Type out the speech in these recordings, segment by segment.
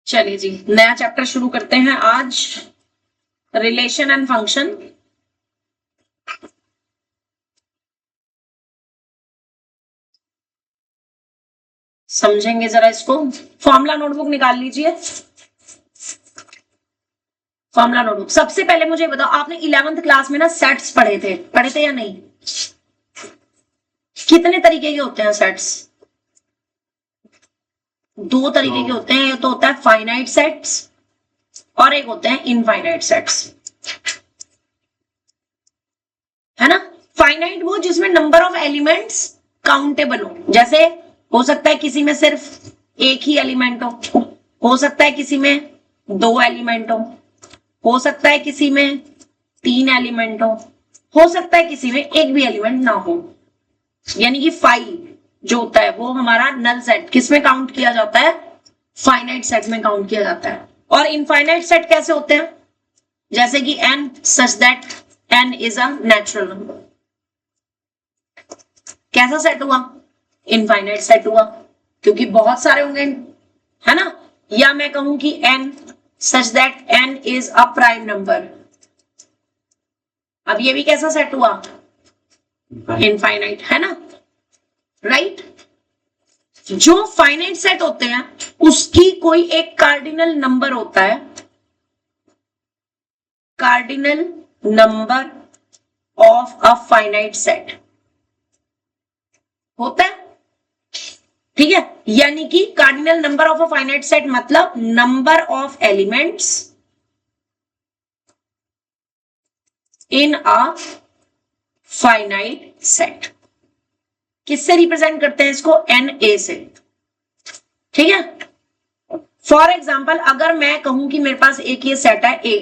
चलिए जी, नया चैप्टर शुरू करते हैं आज, रिलेशन एंड फंक्शन। समझेंगे जरा इसको। फॉर्मूला नोटबुक निकाल लीजिए। Formula notebook. सबसे पहले मुझे बताओ, आपने 11th क्लास में ना सेट्स पढ़े थे या नहीं? कितने तरीके के होते हैं सेट्स? दो तरीके के होते हैं। एक तो होता है फाइनाइट सेट्स और एक होते हैं इनफाइनाइट सेट्स, है ना। फाइनाइट वो जिसमें नंबर ऑफ एलिमेंट्स काउंटेबल हो, जैसे हो सकता है किसी में सिर्फ एक ही एलिमेंट हो सकता है किसी में दो एलिमेंट हो सकता है किसी में तीन एलिमेंट हो सकता है किसी में एक भी एलिमेंट ना हो। यानी कि 5 जो होता है वो हमारा नल सेट किस में काउंट किया जाता है? फाइनाइट सेट में काउंट किया जाता है। और इनफाइनाइट सेट कैसे होते हैं? जैसे कि n such that n is a natural number। कैसा सेट हुआ? इनफाइनाइट सेट हुआ, क्योंकि बहुत सारे होंगे, है ना। या मैं कहूं कि n such that n is a prime number। अब ये भी कैसा सेट हुआ? इनफाइनाइट, है ना, राइट। जो फाइनाइट सेट होते हैं उसकी कोई एक कार्डिनल नंबर होता है, cardinal number of a finite set होता है, ठीक है। यानी कि cardinal number of a finite set मतलब number of elements in a finite set. किससे रिप्रेजेंट करते हैं इसको? NA से, ठीक है। फॉर एग्जाम्पल अगर मैं कहूं कि मेरे पास एक ये सेट है A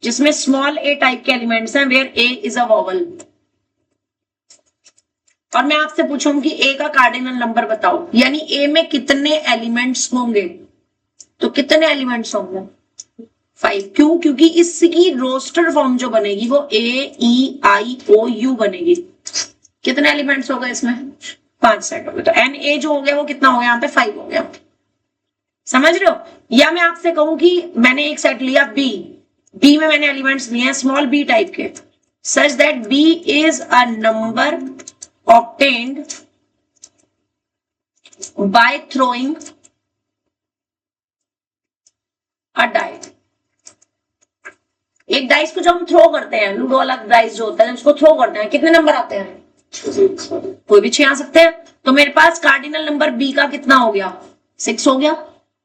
जिसमें स्मॉल a टाइप के एलिमेंट्स हैं, where A is a vowel, और मैं आपसे पूछूं कि A का कार्डिनल नंबर बताओ, यानी A में कितने एलिमेंट्स होंगे, तो कितने एलिमेंट्स होंगे? 5। क्यों? क्योंकि इसकी रोस्टर फॉर्म जो बनेगी वो AEIOU बनेगी। कितने एलिमेंट्स हो गए इसमें? 5 सेट हो गए। तो NA जो हो गया वो कितना हो गया? यहाँ पे 5 हो गया। समझ रहे हो? या मैं आपसे कहूं कि मैंने एक सेट लिया B में मैंने एलिमेंट्स लिए हैं स्मॉल b टाइप के, such that B is a number obtained by throwing a die. एक डाइस को जब हम थ्रो करते हैं, लूडो वाला डाइस जो होता है उसको थ्रो करते हैं, कितने नंबर आते हैं? कोई भी 6 आ सकते हैं। तो मेरे पास कार्डिनल नंबर B का कितना हो गया? 6 हो गया।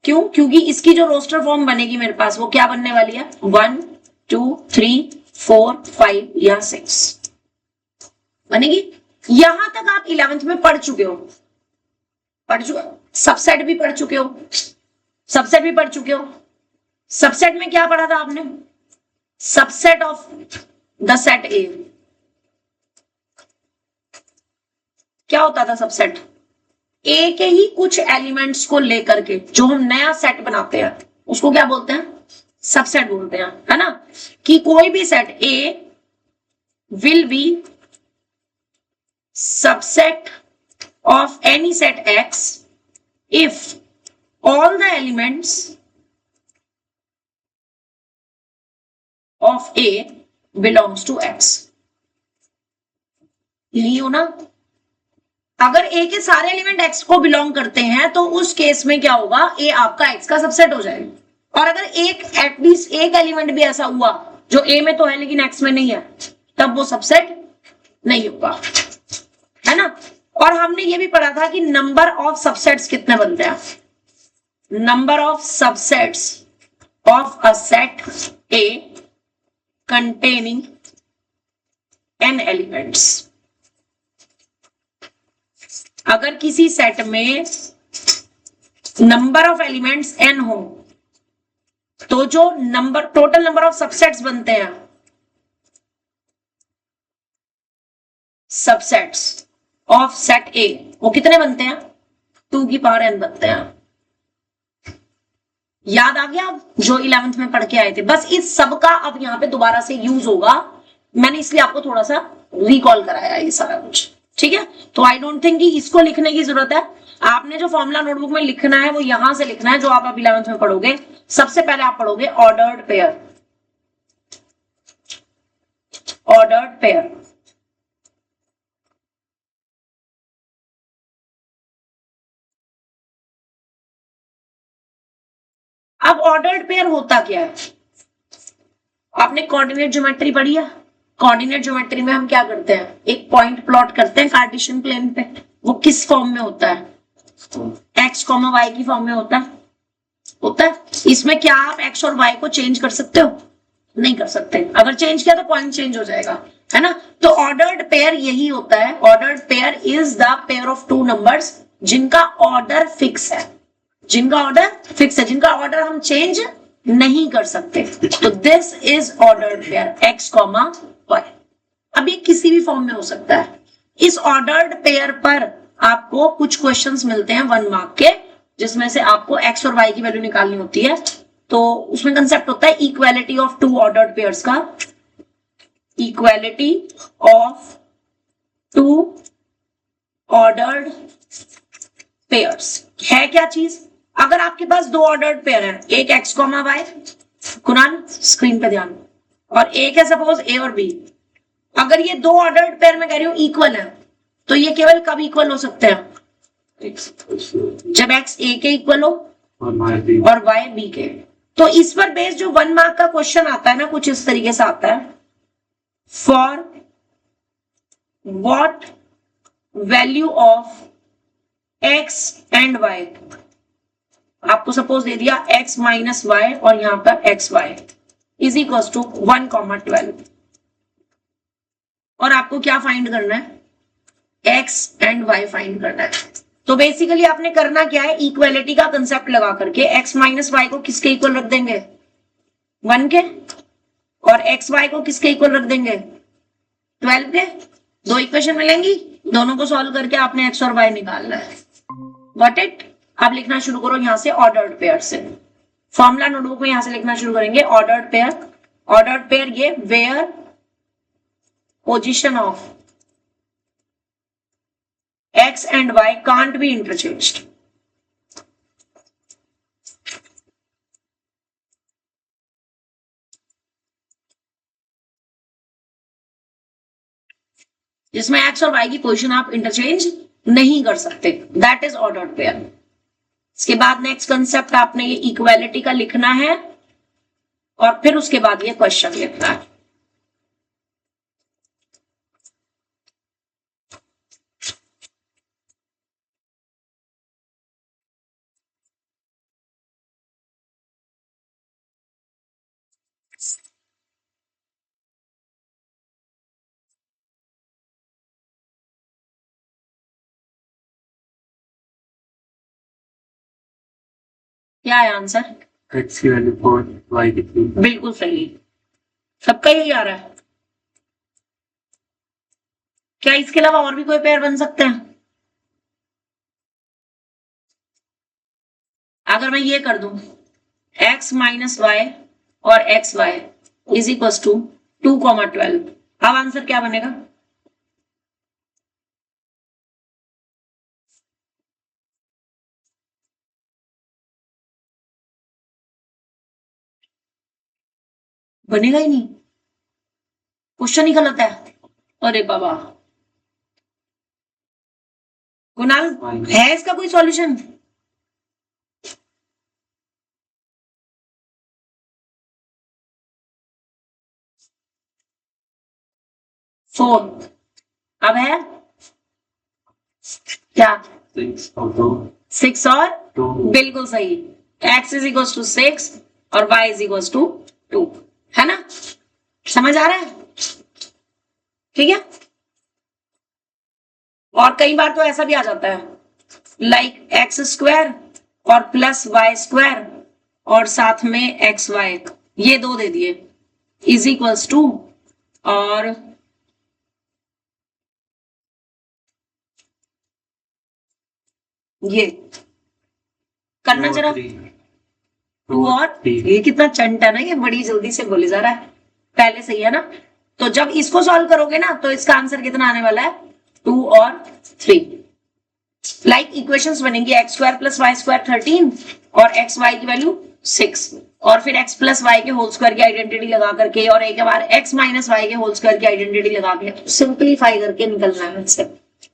क्यों? क्योंकि इसकी जो रोस्टर फॉर्म बनेगी मेरे पास वो क्या बनने वाली है? 1 2 3 4 5 या 6 बनेगी। यहां तक आप 11th में पढ़ चुके हो, सबसेट भी पढ़ चुके हो, सबसेट भी पढ़ चुके हो। सबसेट में क्या पढ़ा था आपने? Subset of the set A। क्या होता था सबसेट? A के ही कुछ एलिमेंट्स को लेकर के जो हम नया सेट बनाते हैं उसको क्या बोलते हैं? सबसेट बोलते हैं, है ना। कि कोई भी set A will be subset of any set X if all the elements of A belongs to X। यही हो ना। अगर A के सारे एलिमेंट X को बिलोंग करते हैं तो उस केस में क्या होगा? A आपका X का सबसेट हो जाएगा। और अगर एक एटलीस्ट एक एलिमेंट भी ऐसा हुआ जो A में तो है लेकिन X में नहीं है, तब वो सबसेट नहीं होगा, है ना। और हमने ये भी पढ़ा था कि नंबर ऑफ सबसेट्स कितने बनते हैं? Number of subsets of a set A containing n elements. अगर किसी सेट में नंबर ऑफ एलिमेंट्स n हो तो जो टोटल नंबर ऑफ सबसेट्स बनते हैं, सबसेट्स ऑफ सेट A, वो कितने बनते हैं? 2 की पावर n बनते हैं। याद आ गया जो 11th में पढ़ के आए थे? बस इस सब का अब यहां पे दोबारा से यूज होगा, मैंने इसलिए आपको थोड़ा सा रिकॉल कराया ये सारा कुछ, ठीक है। तो आई डोंट थिंक कि इसको लिखने की जरूरत है। आपने जो फॉर्मूला नोटबुक में लिखना है वो यहां से लिखना है, जो आप अब 11th में पढ़ोगे। सबसे पहले आप पढ़ोगे ऑर्डर्ड पेयर। ऑर्डर्ड पेयर अब ऑर्डर्ड पेयर होता क्या है? आपने कोऑर्डिनेट ज्योमेट्री पढ़ी है। कोऑर्डिनेट ज्योमेट्री में हम क्या करते हैं, एक पॉइंट प्लॉट करते हैं कार्टेशियन प्लेन पे। वो किस फॉर्म में होता है? एक्स कॉमा वाई की फॉर्म में होता है। इसमें क्या आप एक्स और वाई को चेंज कर सकते हो? नहीं कर सकते। अगर चेंज किया तो पॉइंट चेंज हो जाएगा, है ना। तो ऑर्डर्ड पेयर यही होता है। Ordered pair is the pair of two numbers जिनका ऑर्डर फिक्स है, जिनका ऑर्डर हम चेंज नहीं कर सकते। तो this is ordered pair x comma y. अब ये किसी भी फॉर्म में हो सकता है। इस ऑर्डर्ड पेयर पर आपको कुछ क्वेश्चंस मिलते हैं 1 मार्क के, जिसमें से आपको एक्स और वाई की वैल्यू निकालनी होती है। तो उसमें कंसेप्ट होता है equality of two ordered pairs का। Equality of two ordered pairs है क्या चीज? अगर आपके पास दो ऑर्डर्ड पेयर है, एक x comma y, Kunal screen पे ध्यान, और एक है सपोज ए और बी। अगर ये दो ऑर्डर्ड पेयर में कह रही हूं इक्वल है, तो ये केवल कब इक्वल हो सकते हैं? जब एक्स ए के इक्वल हो और वाई बी के। तो इस पर बेस जो 1 मार्क का क्वेश्चन आता है ना, कुछ इस तरीके से आता है। For what value of x and y, आपको सपोज दे दिया x माइनस वाई और यहां पर x y is equal to 1,12, और आपको क्या फाइंड करना है? x एंड y फाइंड करना है। तो बेसिकली आपने करना क्या है, इक्वालिटी का कंसेप्ट लगा करके x माइनस वाई को किसके इक्वल रख देंगे? 1 के, और एक्स वाई को किसके इक्वल रख देंगे? 12 के। दो इक्वेशन मिलेंगी, दोनों को सॉल्व करके आपने x और y निकालना है। Got it? आप लिखना शुरू करो यहां से ऑर्डर्ड पेयर से। फॉर्मूला नोटबुक में यहां से लिखना शुरू करेंगे ऑर्डर्ड पेयर। ऑर्डर्ड पेयर ये where position of x and y can't be interchanged। जिसमें x और y की पोजीशन आप इंटरचेंज नहीं कर सकते, दैट इज ऑर्डर्ड पेयर। इसके बाद नेक्स्ट कंसेप्ट आपने ये इक्वालिटी का लिखना है, और फिर उसके बाद ये क्वेश्चन लिखना है। क्या है आंसर? x की वैल्यू 4, y की 3। बिल्कुल सही, सबका यही आ रहा है। क्या इसके अलावा और भी कोई पेयर बन सकते हैं? अगर मैं ये कर दूं x माइनस वाई और x y is equal to 2,12, अब आंसर क्या बनेगा? बनेगा ही नहीं, क्वेश्चन ही गलत है। अरे बाबा, कुणाल है इसका कोई सॉल्यूशन? फोर, अब है क्या? 6 और 2, बिल्कुल सही। x इज इक्वल टू 6 और y इज इक्वल टू 2, है ना। समझ आ रहा है? ठीक है। और कई बार तो ऐसा भी आ जाता है, लाइक एक्स स्क्वायर और प्लस वाई स्क्वायर और साथ में एक्स वाई, ये दो दे दिए इज इक्वल्स टू, और ये करना जरा 2 और ये कितना चंट है ना, ये बड़ी जल्दी से बोले जा रहा है, पहले सही है ना। तो जब इसको सॉल्व करोगे ना तो इसका आंसर कितना आने वाला है? 2 और 3। लाइक इक्वेशंस बनेंगी x square plus y square 13 और एक्स वाई की वैल्यू 6 और फिर एक्स प्लस वाई के होल स्क्वायर की आइडेंटिटी लगा करके और एक बार एक्स माइनस वाई के होल स्क्वायर की आइडेंटिटी लगा के सिंपलीफाई करके निकलना है मुझसे,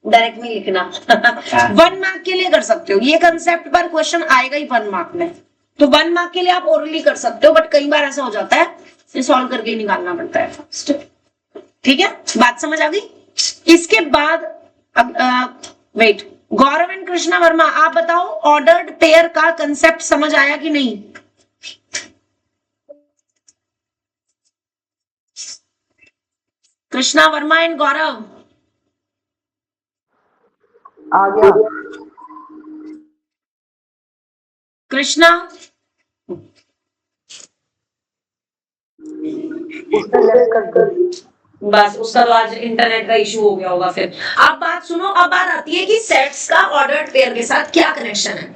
डायरेक्ट नहीं लिखना। 1 मार्क के लिए कर सकते हो, ये कंसेप्ट पर क्वेश्चन आएगा ही 1 मार्क में, तो 1 मार्क के लिए आप ओरली कर सकते हो, बट कई बार ऐसा हो जाता है ये सॉल्व करके ही निकालना पड़ता है फर्स्ट। ठीक है, बात समझ आ गई। इसके बाद वेट, गौरव एंड कृष्णा वर्मा आप बताओ ऑर्डर्ड पेयर का कंसेप्ट समझ आया कि नहीं? कृष्णा वर्मा एंड गौरव आ गया। कृष्णा उसने लेफ्ट कर दी। बस उसका तो आज इंटरनेट का इशू हो गया होगा। फिर अब बात सुनो, अब बात आती है कि सेट्स का ऑर्डर्ड पेयर के साथ क्या कनेक्शन है।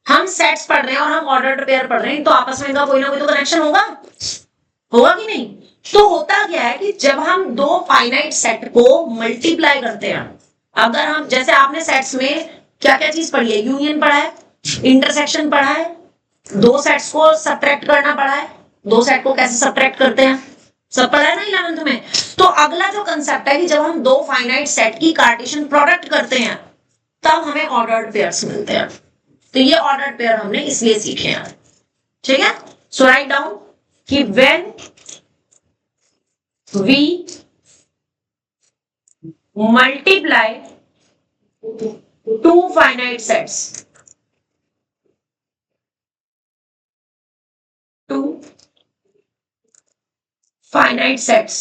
हम सेट्स पढ़ रहे हैं और हम ऑर्डर्ड पेयर पढ़ रहे हैं, तो आपस में इनका कोई ना कोई तो कनेक्शन होगा, होगा कि नहीं? तो होता क्या है कि जब हम दो फाइनाइट सेट को मल्टीप्लाई करते हैं, अगर हम जैसे आपने सेट्स में क्या क्या चीज पढ़ी है, यूनियन पढ़ा है, इंटरसेक्शन पढ़ा है, दो सेट्स को सब्ट्रैक्ट करना पढ़ा है, दो सेट को कैसे सब्ट्रैक्ट करते हैं सब पढ़ा है ना 11th में। तो अगला जो कंसेप्ट है कि जब हम दो फाइनाइट सेट की कार्टेशियन प्रोडक्ट करते हैं तब हमें ऑर्डर्ड पेयर्स मिलते हैं। तो ये ऑर्डर्ड पेयर हमने इसलिए सीखे हैं, ठीक है। सो राइट डाउन कि when we multiply two finite sets two finite sets,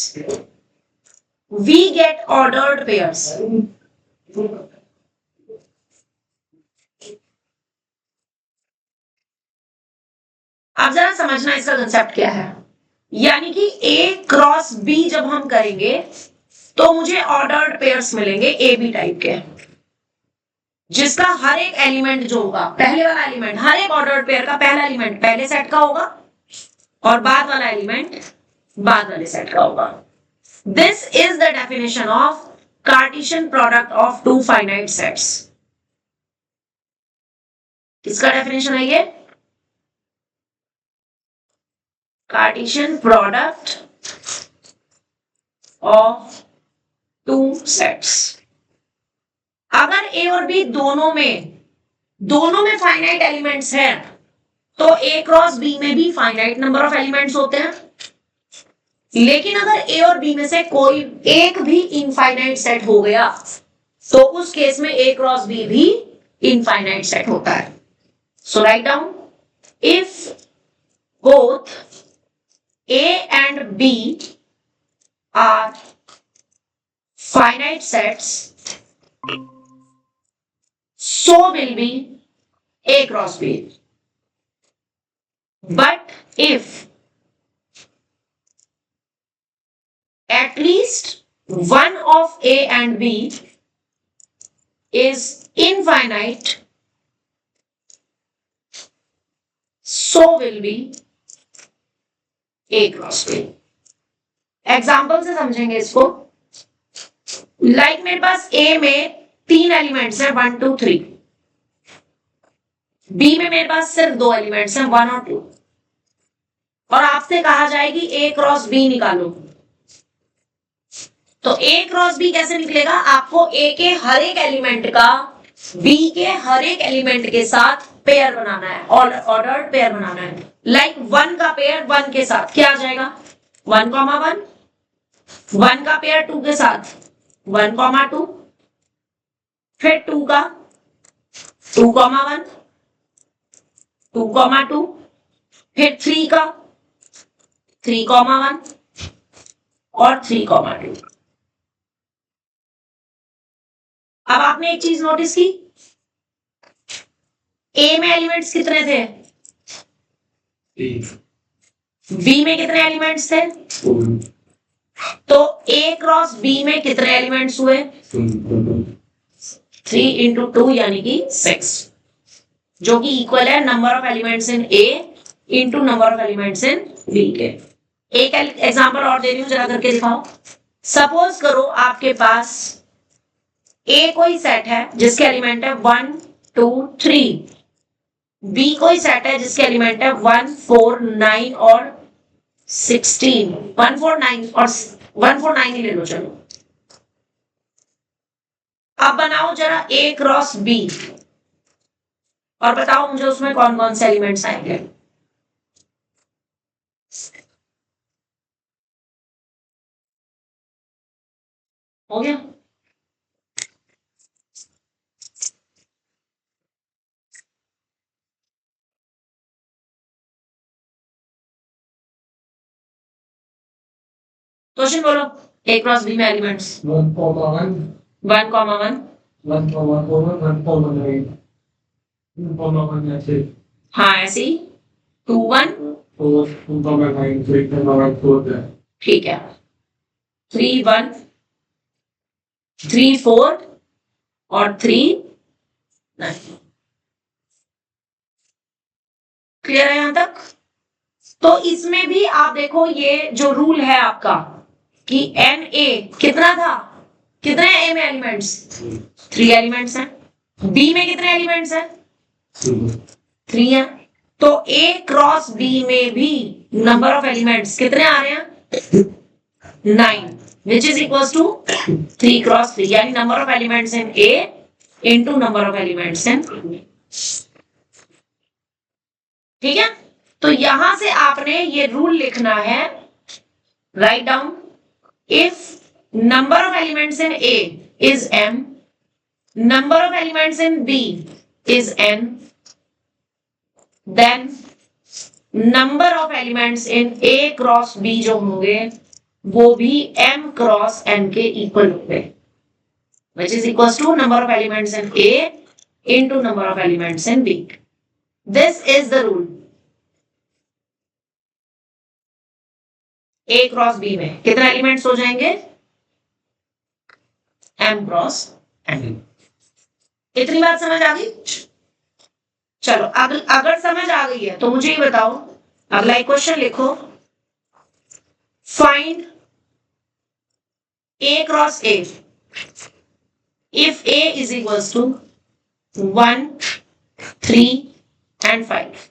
we get ordered pairs. अब जरा समझना इसका कंसेप्ट क्या है, यानी कि A क्रॉस B जब हम करेंगे तो मुझे ऑर्डर्ड पेयर्स मिलेंगे ए बी टाइप के, जिसका हर एक एलिमेंट जो होगा, पहले वाला एलिमेंट, हर एक ऑर्डर्ड पेयर का पहला एलिमेंट पहले सेट का होगा और बाद वाला एलिमेंट बाद वाले सेट का होगा। This is the definition of Cartesian product of two finite sets. किसका डेफिनेशन है ये? Cartesian product of two sets. अगर ए और बी दोनों में फाइनाइट एलिमेंट्स हैं तो ए क्रॉस बी में भी फाइनाइट नंबर ऑफ एलिमेंट्स होते हैं, लेकिन अगर ए और बी में से कोई एक भी इनफाइनाइट सेट हो गया तो उस केस में ए क्रॉस बी भी इनफाइनाइट सेट होता है। So write down, if both A and B are finite sets, so will be A cross B. But if at least one of A and B is infinite, so will be A cross B. Example से समझेंगे इसको। Like मेरे पास A में 3 elements हैं 1 2 3, B में मेरे पास सिर्फ 2 elements हैं 1 और 2, और आपसे कहा जाए कि ए क्रॉस बी निकालो, तो ए क्रॉस बी कैसे निकलेगा? आपको ए के हर एक एलिमेंट का बी के हर एक एलिमेंट के साथ पेयर बनाना है, ऑर्डर्ड पेयर बनाना है। लाइक 1 का पेयर 1 के साथ क्या आ जाएगा? 1, 1, 1 का पेयर 2 के साथ 1, 2, फिर 2 का 2, 1, 2, 2, फिर 3 का 3, 1 और 3, 2। अब आपने एक चीज नोटिस की, ए में एलिमेंट्स कितने थे? बी में कितने एलिमेंट्स थे? तो ए क्रॉस बी में कितने एलिमेंट्स हुए? 3 into 2 यानी कि 6, जो कि इक्वल है number of elements in A into number of elements in B के। एक एग्जांपल और दे रही हूं, जरा करके दिखाओ। सपोज करो आपके पास ए कोई सेट है जिसके एलिमेंट है 1 2 3, बी कोई सेट है जिसके एलिमेंट है 1 4 9 और 16, 1 4 9 और 1 4 9 ही ले लो चलो। अब बनाओ जरा ए क्रॉस बी और बताओ मुझे उसमें कौन कौन से एलिमेंट्स आएंगे। हो गया? क्वेश्चन बोलो। ए क्रॉस बी में elements 1 comma 1, 1 comma 1, 1 comma 4, 1 comma 9, 2 comma 1 ऐसे, हाँ ऐसे ही 2 1, 4, 2 comma 9, 3 comma 1, 4 है। ठीक है 3 1 3 4 और 3 9। क्लियर है यहां तक? तो इसमें भी आप देखो ये जो रूल है आपका कि एन ए कितना था, कितने ए में एलिमेंट्स 3 एलिमेंट्स हैं। बी में कितने एलिमेंट्स हैं 3 हैं। तो ए क्रॉस बी में भी नंबर ऑफ एलिमेंट्स कितने आ रहे हैं 9, which is equals to 3 cross 3, यानी number of elements in A into number of elements in. ठीक है? तो यहां से आपने ये रूल लिखना है, write down, if number of elements in A is m, number of elements in b is n, then number of elements in a cross b जो होंगे वो भी m क्रॉस n के इक्वल होंगे, which is equals to number of elements in a into number of elements in b. This is the rule. A cross B में कितने elements हो जाएंगे m क्रॉस n। इतनी बात समझ आ गई? चलो अगर समझ आ गई है तो मुझे ये बताओ, अगला एक क्वेश्चन लिखो, find A cross A if A is equals to 1 3 and 5।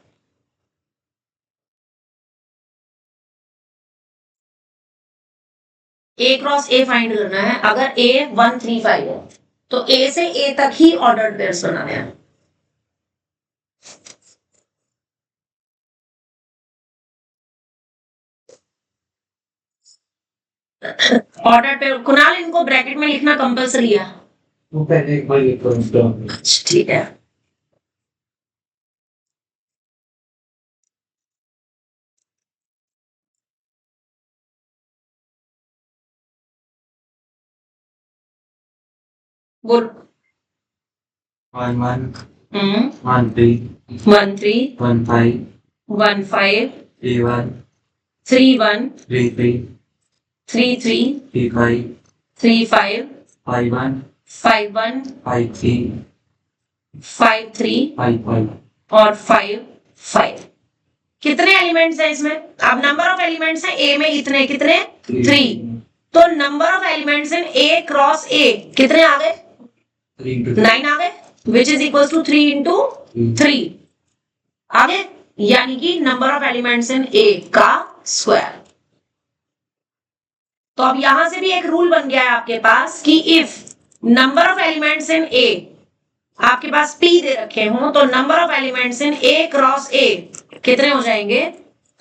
A cross A find करना है। अगर ए 1 3 5 है तो ए से ए तक ही ऑर्डर्ड पेयर्स बनाने हैं। ऑर्डर्ड पेयर कुणाल इनको ब्रैकेट में लिखना कंपलसरी है। वो पहले एक बार लिखो इसका। अच्छा ठीक है। बोल 1 1 1 1 3 1 3 1 5 1 5 3 1 3 1 3 3 3 3 3 5 3 5 5 1 5 1 5 3 5 3 5 5 और 5 5। कितने एलिमेंट्स हैं इसमें? अब नंबर ऑफ एलिमेंट्स हैं ए में इतने, कितने 3, तो number of elements in A cross A कितने आ गए 9 आ गए, which is equal to 3 into 3 आ गए, यानी कि number of elements in A का स्क्वायर। तो अब यहां से भी एक रूल बन गया है आपके पास कि if number of elements in A आपके पास p दे रखे हों तो number of elements in a cross a कितने हो जाएंगे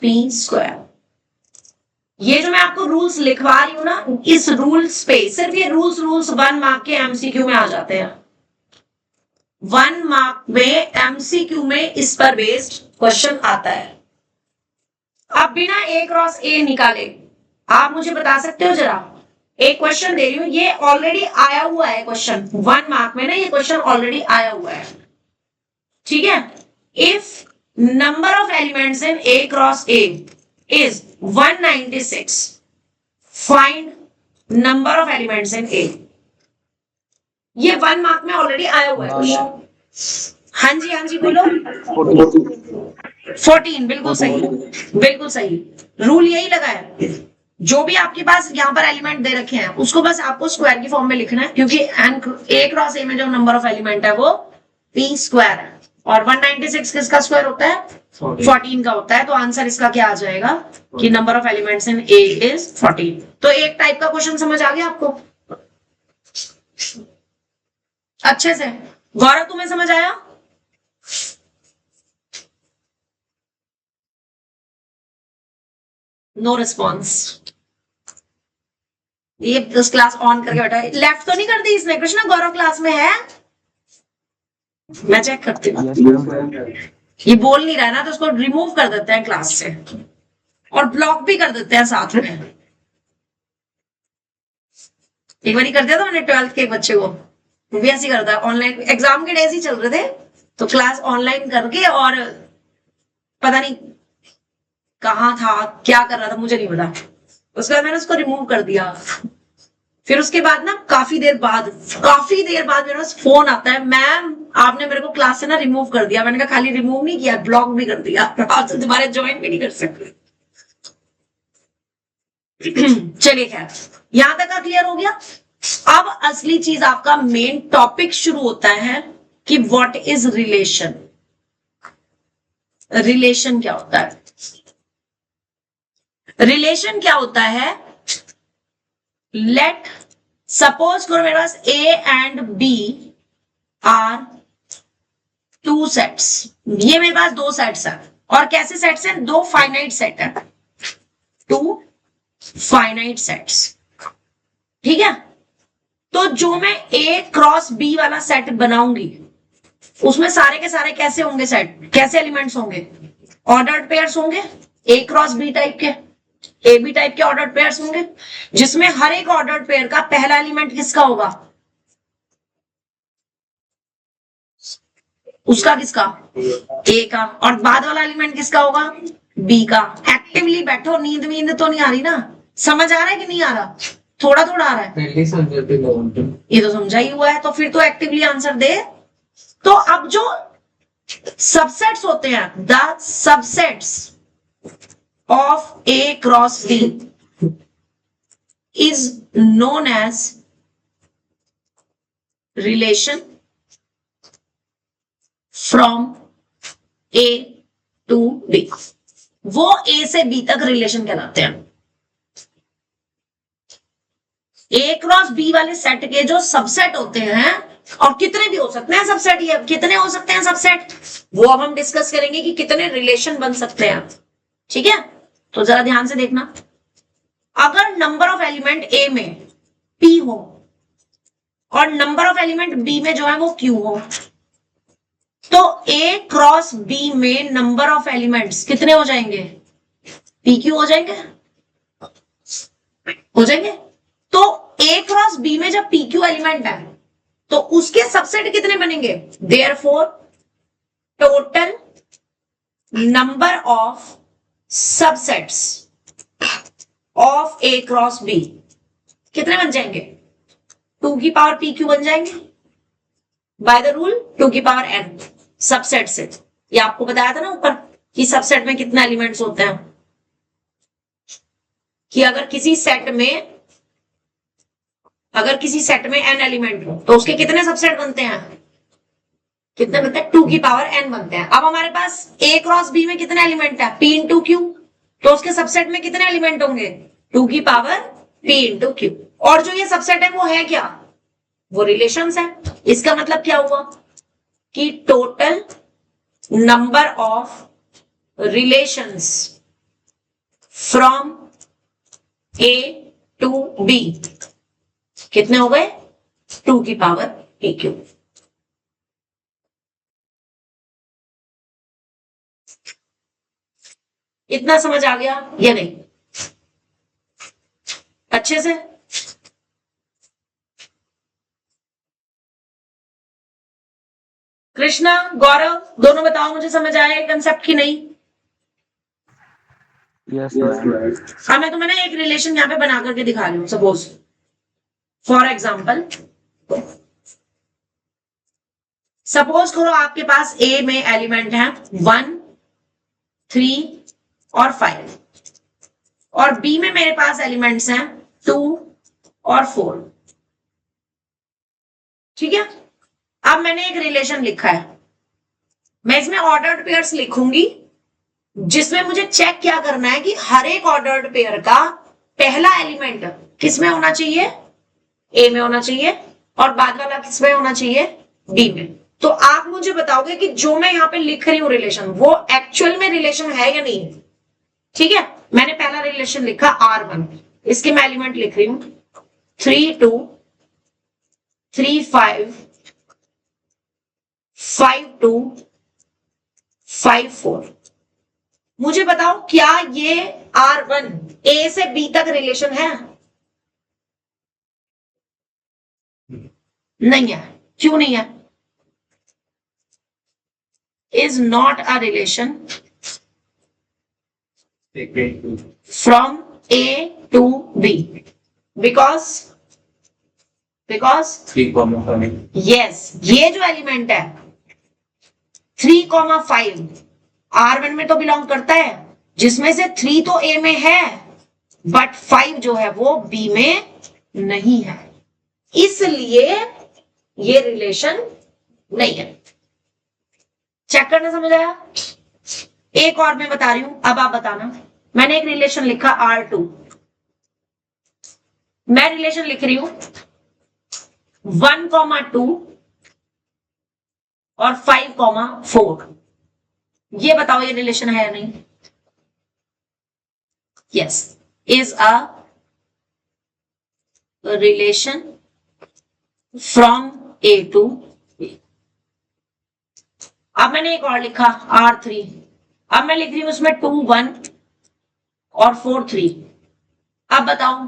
p स्क्वायर। ये जो मैं आपको रूल्स लिखवा रही हूं ना, इस रूल्स पे सिर्फ ये रूल्स 1 मार्क के एमसीक्यू में आ जाते हैं। 1 मार्क में एमसीक्यू में इस पर बेस्ड क्वेश्चन आता है। अब बिना a क्रॉस a निकाले आप मुझे बता सकते हो जरा, एक क्वेश्चन दे रही हूं, ये ऑलरेडी आया हुआ है क्वेश्चन 1 मार्क में ना, ये क्वेश्चन ऑलरेडी आया हुआ है, ठीक है। If number of elements in a cross a is 196, find number of elements in a। ये 1 मार्क में ऑलरेडी आया हुआ है क्वेश्चन। हाँ जी बोलो 14, बिल्कुल सही, बिल्कुल सही, रूल यही लगा है। जो भी आपके पास यहाँ पर एलिमेंट दे रखे हैं उसको बस आपको स्क्वायर की फॉर्म में लिखना है, क्योंकि ए क्रॉस ए में जो नंबर ऑफ एलिमेंट है वो p स्क्वायर है और 196 किसका स्क्वायर होता है? 14 का होता है। तो आंसर इसका क्या आ जाएगा कि number of elements in A is 14। तो एक टाइप का क्वेश्चन समझ आ गया आपको अच्छे से? गौरव तुम्हें समझ आया? No response. ये इस क्लास ऑन करके बैठा है। लेफ्ट तो नहीं कर दी इसने? कृष्णा गौरव क्लास में है? मैं चेक करती हूँ। ये बोल नहीं रहा ना तो उसको रिमूव कर देते हैं क्लास से और ब्लॉक भी कर देते हैं साथ में। एक बार कर दिया था मैंने 12th के बच्चे को, वो भी ऐसे करता है। ऑनलाइन एग्जाम के डेज ही चल रहे थे तो क्लास ऑनलाइन करके और पता नहीं कहाँ था, क्या कर रहा था, मुझे नहीं पता। उसके बाद मैंने उसको रिमूव कर दिया। फिर उसके बाद ना काफी देर बाद मेरे पास फोन आता है, मैम आपने मेरे को क्लास से ना रिमूव कर दिया। मैंने कहा खाली रिमूव नहीं किया, ब्लॉक भी कर दिया, आप तो दोबारा ज्वाइन भी नहीं कर सकते। चलिए खैर, यहां तक का क्लियर हो गया। अब असली चीज आपका मेन टॉपिक शुरू होता है कि व्हाट इज रिलेशन। रिलेशन क्या होता है? रिलेशन क्या होता है? लेट सपोज करो मेरे पास A and B are two sets. ये मेरे पास दो सेट्स हैं। और कैसे सेट्स हैं? दो फाइनाइट सेट है, टू फाइनाइट सेट्स। ठीक है, तो जो मैं ए क्रॉस बी वाला सेट बनाऊंगी उसमें सारे के सारे कैसे होंगे सेट? कैसे एलिमेंट्स होंगे? ऑर्डर्ड पेयर्स होंगे, ए क्रॉस बी टाइप के, ए बी टाइप के ऑर्डर्ड पेयर्स होंगे, जिसमें हर एक ऑर्डर्ड पेयर का पहला एलिमेंट किसका होगा? उसका किसका? ए का। और बाद वाला एलिमेंट किसका होगा? बी का। एक्टिवली बैठो, नींद वींद तो नहीं आ रही ना? समझ आ रहा है कि नहीं आ रहा? थोड़ा थोड़ा आ रहा है? ये तो समझा ही हुआ है, तो फिर तो एक्टिवली आंसर दे। तो अब जो सबसेट्स होते हैं, the subsets of A cross B is known as relation from A to B। वो A से B तक रिलेशन कहलाते हैं। A क्रॉस B वाले सेट के जो सबसेट होते हैं, और कितने भी हो सकते हैं सबसेट, ये कितने हो सकते हैं सबसेट, वो अब हम डिस्कस करेंगे कि कितने रिलेशन बन सकते हैं। ठीक है, तो जरा ध्यान से देखना। अगर नंबर ऑफ एलिमेंट ए में P हो और नंबर ऑफ एलिमेंट बी में जो है वो Q हो, तो A क्रॉस B में नंबर ऑफ एलिमेंट्स कितने हो जाएंगे? PQ हो जाएंगे, हो जाएंगे। तो A क्रॉस B में जब PQ एलिमेंट है तो उसके सबसेट कितने बनेंगे? Therefore total number of subsets of A cross B कितने बन जाएंगे? 2 की पावर पी क्यू बन जाएंगे बाय द रूल 2 की पावर n सबसेट से। ये आपको बताया था ना ऊपर कि सबसेट में कितने एलिमेंट्स होते हैं, कि अगर किसी सेट में n एलिमेंट हो तो उसके कितने सबसेट बनते हैं? कितने बनते हैं? 2 की पावर n बनते हैं। अब हमारे पास a क्रॉस b में कितने एलिमेंट है? p into Q. तो उसके सबसेट में कितने एलिमेंट होंगे? 2 की पावर p इंटू क्यू। और जो ये सबसेट है वो है क्या? वो रिलेशंस है। इसका मतलब क्या हुआ कि total number of relations from a to b कितने हो गए? 2 की पावर p क्यू। इतना समझ आ गया या नहीं? अच्छे से? कृष्णा, गौरव, दोनों बताओ मुझे समझ आया कंसेप्ट की नहीं? हाँ, मैं तुम्हें ना एक रिलेशन यहाँ पे बना करके दिखा रही हूँ। सपोज फॉर एग्जाम्पल, सपोज करो आपके पास ए में एलिमेंट है 1, 3 और 5, और बी में मेरे पास एलिमेंट्स हैं 2 और 4। ठीक है, अब मैंने एक रिलेशन लिखा है, मैं इसमें ऑर्डर्ड पेयर्स लिखूंगी, जिसमें मुझे चेक क्या करना है कि हर एक ऑर्डर्ड पेयर का पहला एलिमेंट किस में होना चाहिए, ए में होना चाहिए, और बाद वाला किस में होना चाहिए, बी में। तो आप मुझे बताओगे कि जो मैं यहाँ पे लिख रही हूं रिलेशन, वो एक्चुअल में रिलेशन है या नहीं। ठीक है, मैंने पहला रिलेशन लिखा R1, इसके मैं एलिमेंट लिख रही हूं 3 2 3 5 5 2 5 4। मुझे बताओ क्या ये R1 A से B तक रिलेशन है? नहीं है। क्यों नहीं है? Is not a relation from A to B because yes, ये जो एलिमेंट है 3,5 R1 में तो बिलोंग करता है, जिसमें से 3 तो A में है बट 5 जो है वो B में नहीं है, इसलिए ये रिलेशन नहीं है। चेक करना समझ आया? एक और मैं बता रही हूं, अब आप बताना। मैंने एक रिलेशन लिखा R2, मैं रिलेशन लिख रही हूं 1,2 और 5,4। ये बताओ ये रिलेशन है या नहीं? Yes, is a relation from A to B। अब मैंने एक और लिखा R3, अब मैं लिख रही हूं उसमें 2 1 और 4 3। अब बताओ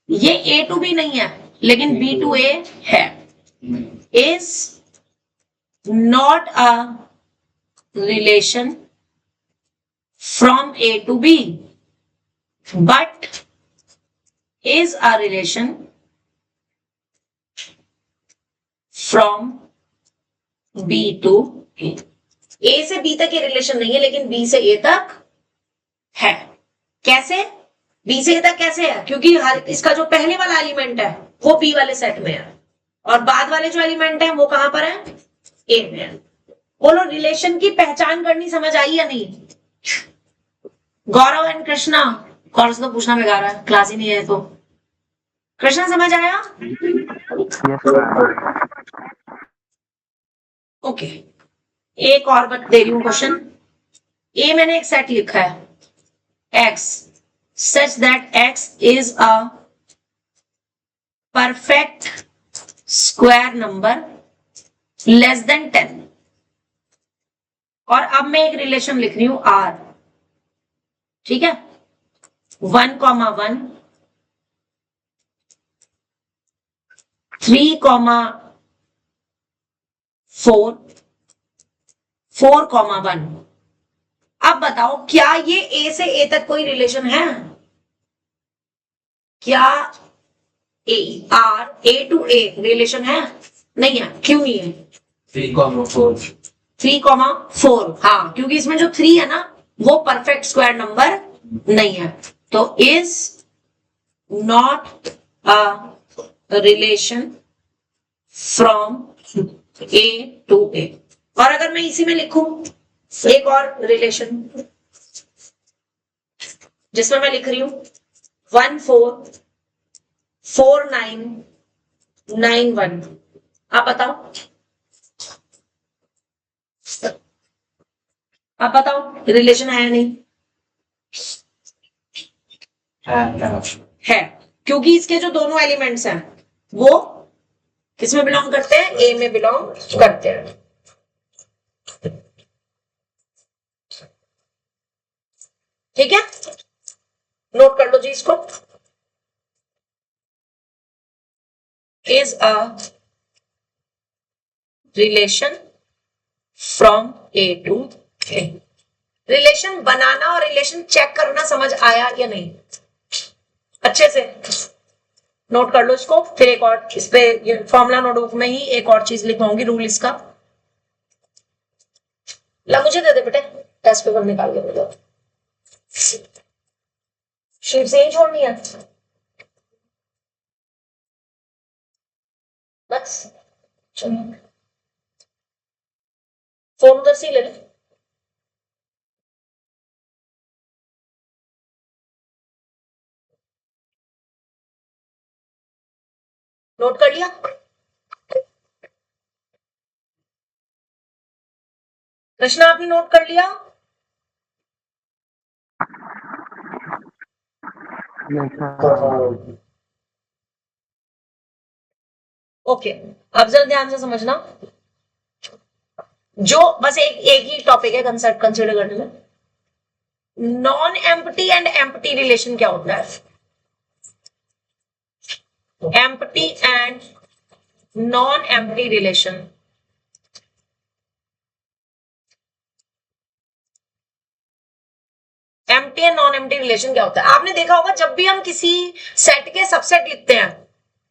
ये A to B नहीं है लेकिन B to A है। Is not a relation from A to B but is a relation from B to A। A से B तक ये रिलेशन नहीं है लेकिन B से A तक है। कैसे? B से A तक कैसे है? क्योंकि हर इसका जो पहले वाला एलिमेंट है वो B वाले सेट में है और बाद वाले जो एलिमेंट है वो कहां पर है, A में है। बोलो रिलेशन की पहचान करनी समझ आई या नहीं? गौरव एंड कृष्णा, कौन सा तो पूछना बेकार है, क्लास ही नहीं है तो। कृष्णा समझ आया? ओके, एक और बत दे रही हूं क्वेश्चन। ए मैंने एक सेट लिखा है x such that x is a perfect square number less than 10। और अब मैं एक रिलेशन लिख रही हूं R, ठीक है, 1,1 3,4 4,1। अब बताओ क्या ये A से A तक कोई रिलेशन है? क्या A to A रिलेशन है? नहीं है। क्यों नहीं है? 3,4, हाँ, क्योंकि इसमें जो 3 है ना वो परफेक्ट स्क्वायर नंबर नहीं है, तो is not a relation from A to A। और अगर मैं इसी में लिखूं एक और रिलेशन जिसमें मैं लिख रही हूं 1,4,4,9,9,1, आप बताओ, आप बताओ रिलेशन है या नहीं? है, क्योंकि इसके जो दोनों एलिमेंट्स हैं वो किस में बिलोंग करते हैं, ए में बिलोंग करते हैं। ठीक है, नोट कर लो जी इसको। Is a relation from A to A. Relation बनाना और रिलेशन चेक करना समझ आया या नहीं? अच्छे से नोट कर लो इसको। फिर एक और इस पे फॉर्मूला नोटबुक में ही एक और चीज लिखवाऊंगी, रूल इसका। ला मुझे दे दे बेटे, टेस्ट पेपर निकाल के दे दो। शीट से ही छोड़नी है बस। चलो फोन उधर से ही ले ले। नोट कर लिया? कृष्णा आपने नोट कर लिया? ओके, अब जरा ध्यान से समझना, जो बस एक ही टॉपिक है कंसेप्ट कंसिडर करने में। Non empty and empty relation क्या होता है? Empty and non empty relation. Empty and non empty relation क्या होता है? आपने देखा होगा जब भी हम किसी सेट के सबसेट लिखते हैं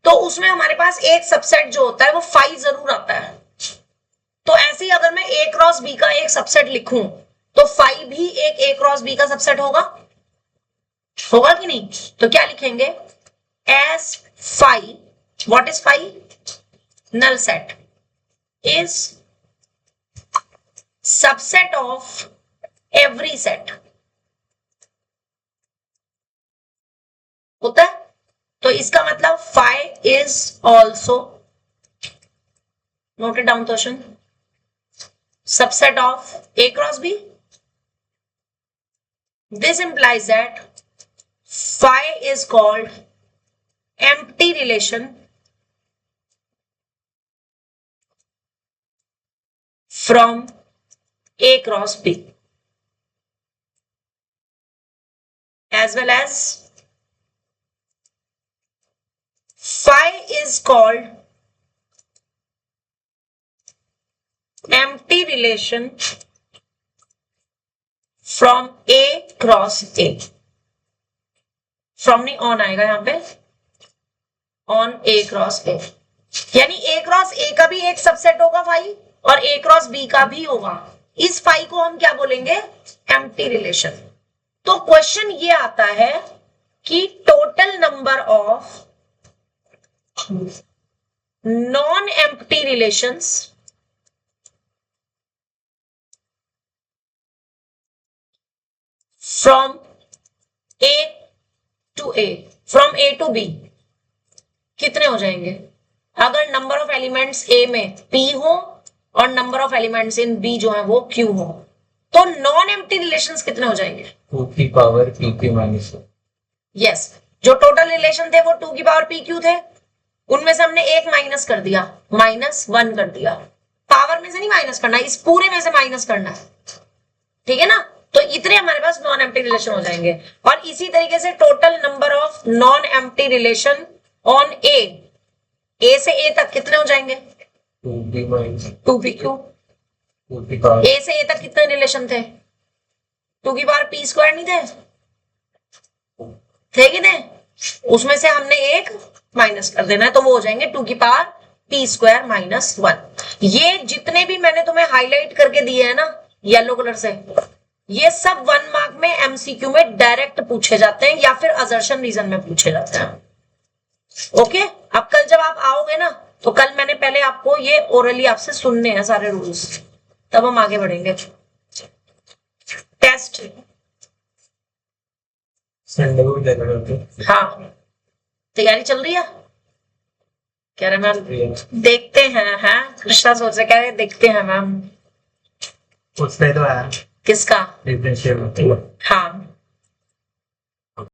तो उसमें हमारे पास एक सबसेट जो होता है वो फाई जरूर आता है। तो ऐसे ही अगर मैं ए क्रॉस बी का एक सबसेट लिखूं तो फाई भी एक ए क्रॉस बी का सबसेट होगा कि नहीं? तो क्या लिखेंगे? As phi, what is phi? Null set is subset of every set. होता है? तो इसका मतलब phi is also, noted down question, subset of A cross B. This implies that phi is called empty relation from A cross B, as well as phi is called empty relation from A cross A. From नहीं on आएगा यहां पे, on A cross ए, यानी ए cross ए का भी एक subset होगा phi और ए क्रॉस बी का भी होगा। इस फाई को हम क्या बोलेंगे? Empty relation. तो क्वेश्चन ये आता है कि total number of non empty relations from A to A, from A to B कितने हो जाएंगे? अगर नंबर ऑफ एलिमेंट्स A में P हो और number of elements in B जो है वो Q हो, तो नॉन एम्प्टी रिलेशंस कितने हो जाएंगे? 2 की पावर PQ माइनस 1। यस, जो टोटल रिलेशन थे वो 2 की पावर PQ थे, उनमें से हमने एक माइनस कर दिया, -1 कर दिया। पावर में से नहीं माइनस करना, इस पूरे में से माइनस करना है, ठीक है ना? तो इतने हमारे पास नॉन एम्प्टी रिलेशन हो जाएंगे। और इसी तरीके से total number of non empty relation on A से ए तक कितने हो जाएंगे? 2p minus 2pq। 2 की पावर ए से ए तक कितने रिलेशन थे? 2 की पावर p स्क्वायर नहीं थे कि नहीं? उसमें से हमने एक माइनस कर देना है, तो वो हो जाएंगे 2 की पावर p स्क्वायर माइनस 1। ये जितने भी मैंने तुम्हें हाईलाइट करके दिए हैं ना येलो कलर से, ये सब 1 मार्क में एमसीक्यू में डायरेक्ट पूछे जाते हैं या फिर असर्शन रीजन में पूछे जाते हैं। ओके, अब कल जब आप आओगे ना तो कल मैंने पहले आपको ये ओरली आपसे सुनने हैं सारे रूल्स, तब हम आगे बढ़ेंगे। टेस्ट संडे को देना होता। हाँ, तैयारी चल रही है? कह रहे मैम देखते हैं। हाँ, कृष्णा सोच रहे, कह रहे देखते हैं मैम। उसमें तो है किसका? डिफरेंशियल। हाँ,